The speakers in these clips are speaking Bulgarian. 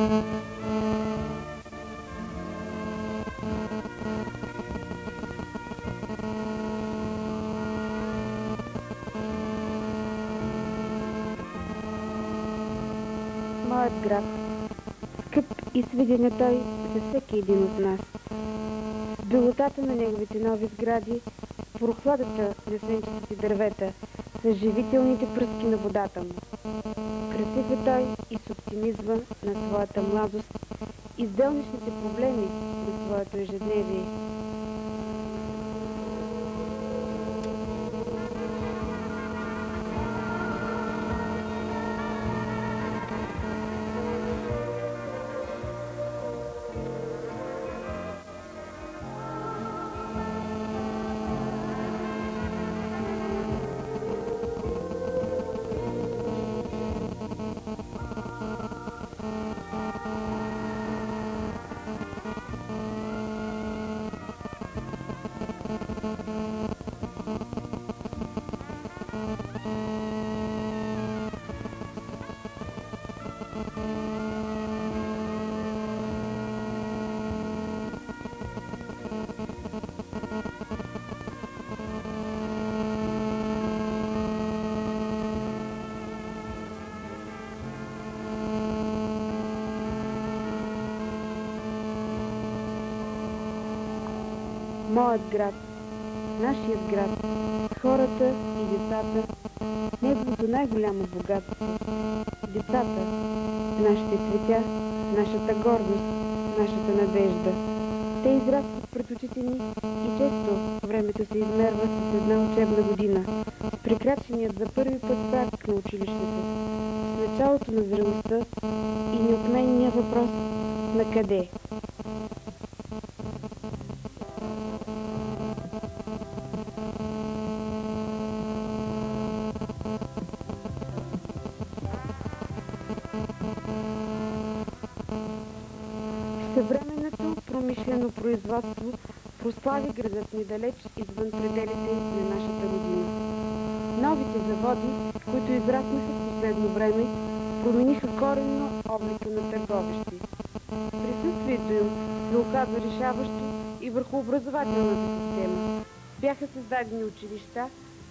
Моят град, скъп и свиден е той за всеки един от нас. С белотата на неговите нови сгради, с прохладата на сенчестите дървета, с живителните пръски на водата му. Красив е той и с оптимизма на своята младост и с делничните проблеми на своето ежедневие. Моят град, нашият град, хората и децата, неговото най-голямо богатство. Децата, нашите цветя, нашата гордост, нашата надежда. Те израстват пред очите ни и често времето се измерва с една учебна година, с прекраченият за първи път праг на училището, с началото на зрелостта и неотменния въпрос на къде. Съвременното промишлено производство прослави градът ни далеч извън пределите на нашата родина. Новите заводи, които израснаха в последно време, промениха коренно облика на търговещи. Присъствието им се оказа решаващо и върху образователната система. Бяха създадени училища,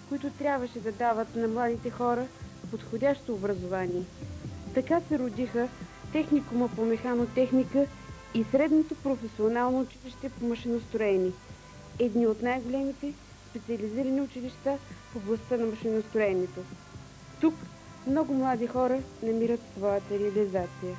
които трябваше да дават на младите хора подходящо образование. Така се родиха техникума по механотехника и средното професионално училище по машиностроение. Едни от най-големите специализирани училища в областта на машиностроението. Тук много млади хора намират своята реализация.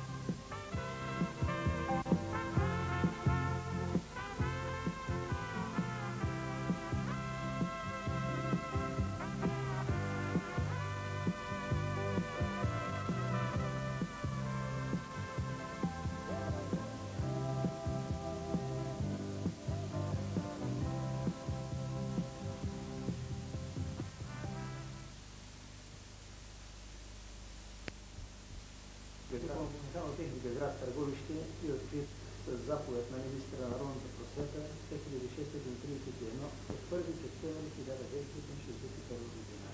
Механотехника град Търговище и открит с заповед на министра на народната просвета 2631 от 1 септември 1961 година.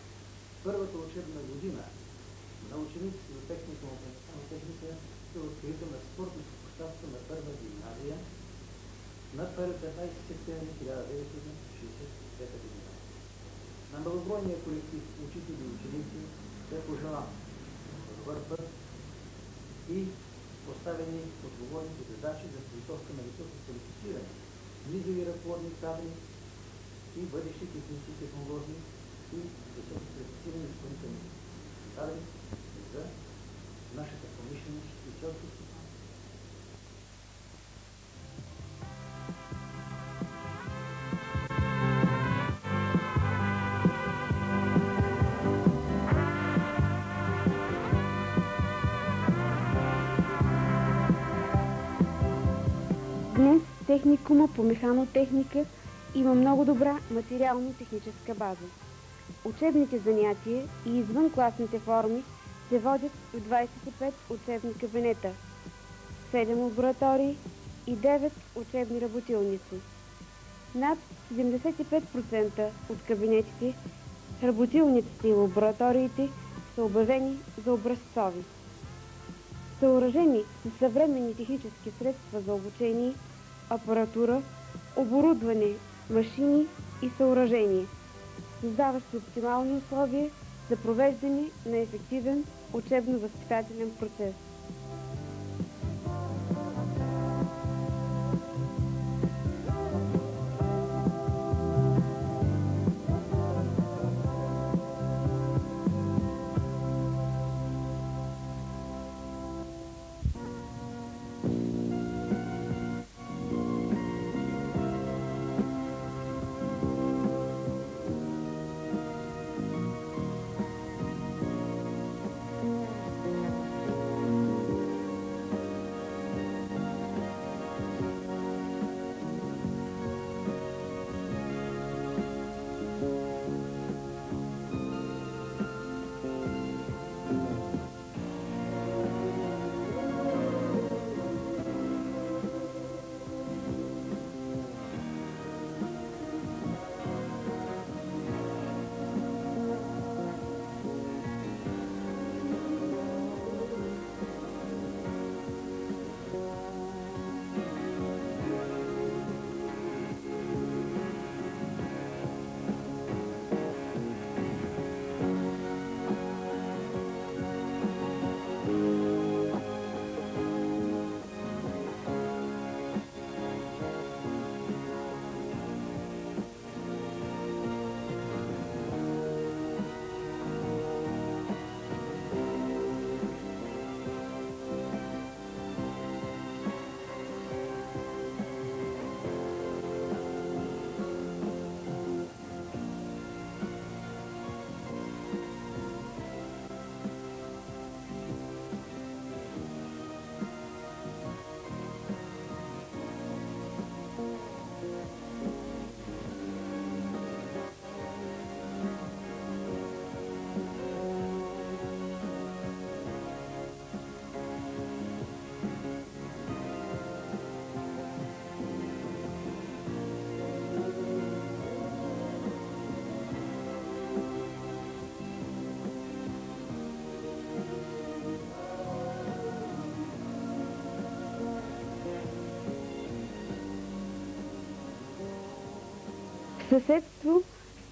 Първата учебна година на учениците за техникума по механотехника е открита на спортната площадка на първа гимназия на 15 септември 1965 година. На многобройния колектив учители и ученици се пожелава добър път и поставени отговорните задачи за подготовка на високо квалифицирани, низови ръководни кадри и бъдещи технически технологии и високо квалифицирани изпълнителни кадри за нашата промишленост и селско стопанство. Днес техникума по механотехника има много добра материално-техническа база. Учебните занятия и извънкласните форми се водят в 25 учебни кабинета, 7 лаборатории и 9 учебни работилници. Над 75% от кабинетите, работилниците и лабораториите са обявени за образцови. съоръжени с съвременни технически средства за обучение, апаратура, оборудване, машини и съоръжения, създаващи оптимални условия за провеждане на ефективен учебно-възпитателен процес. В съседство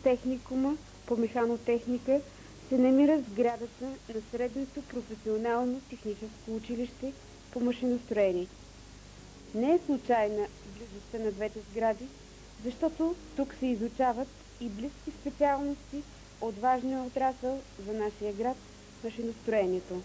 с техникума по механотехника се намира сградата на Средното професионално техническо училище по машиностроение. Не е случайна близостта на двете сгради, защото тук се изучават и близки специалности от важния отрасъл за нашия град – машиностроението.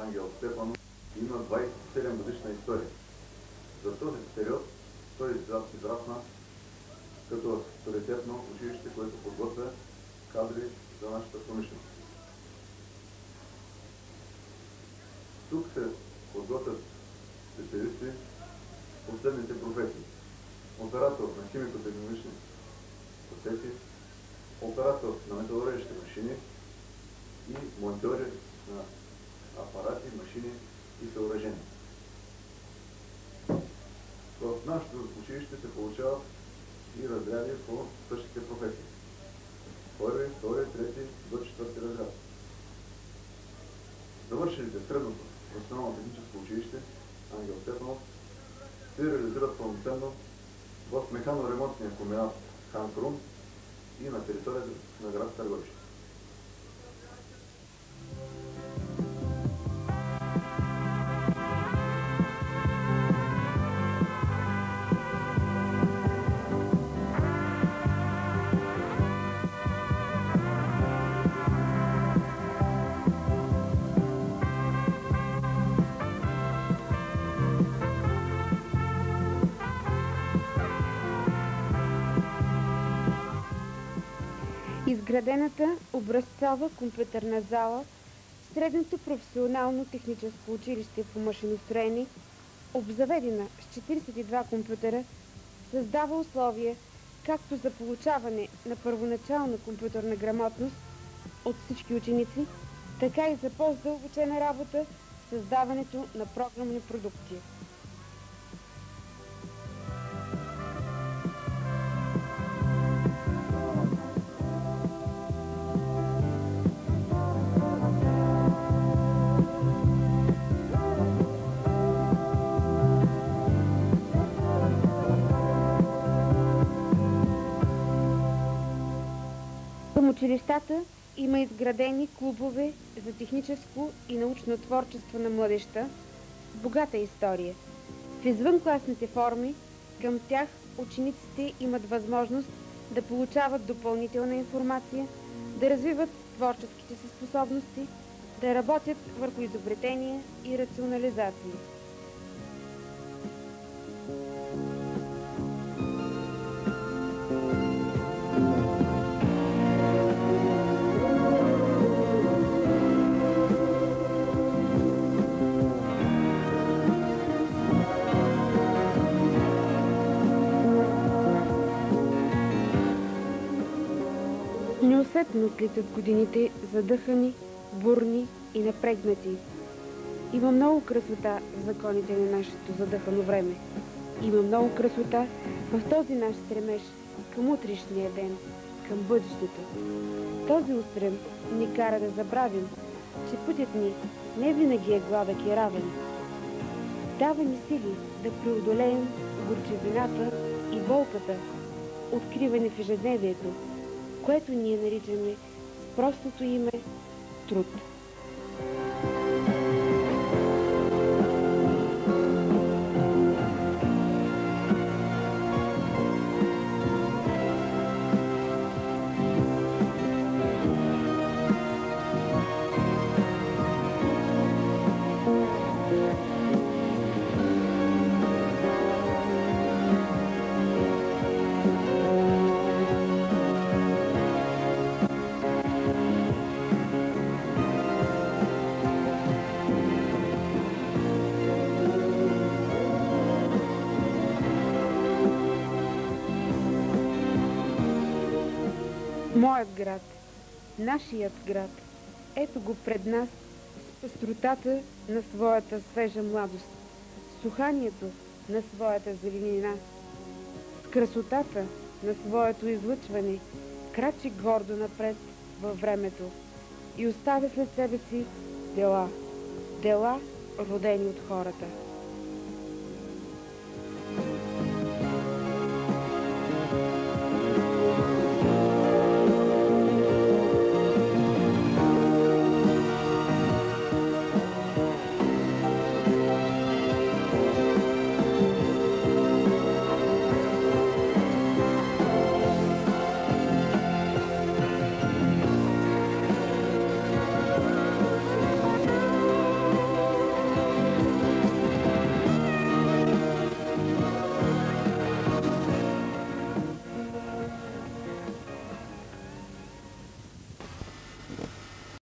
Ангел Стефанов има 27 годишна история. За този период той израсна като авторитетно училище, което подготвя кадри за нашата промишленост. Тук се подготвят специалисти по следните професии: оператор на химико-технологични процеси, оператор на металорежещи машини и монтьори на апарати, машини и съоръжения. В нашето училище се получават и разряди по същите професии. Първи, втори, трети до четвърти разряд. Завършилите средното професионално техническо училище Ангел Стефанов се реализират пълноценно в механо-ремонтния комбинат Хан Крум и на територията на град Търговище. Изградената образцова компютърна зала в Средното професионално техническо училище по машиностроение, обзаведена с 42 компютъра, създава условия както за получаване на първоначална компютърна грамотност от всички ученици, така и за по-задълбочена работа в създаването на програмни продукти. Към училищата има изградени клубове за техническо и научно творчество на младежта с богата история. В извънкласните форми към тях учениците имат възможност да получават допълнителна информация, да развиват творческите си способности, да работят върху изобретения и рационализации. Неусетно слитат годините, задъхани, бурни и напрегнати. Има много красота в законите на нашето задъхано време. Има много красота в този наш стремеж към утрешния ден, към бъдещето. Този устрем ни кара да забравим, че пътят ни не винаги е гладък и равен. Дава ни сили да преодолеем горчевината и болката, откривани в ежедневието, което ние наричаме с простото име труд. Моят град, нашият град, ето го пред нас с пестротата на своята свежа младост, с уханието на своята зеленина, с красотата на своето излъчване, крачи гордо напред във времето и оставя след себе си дела, дела родени от хората.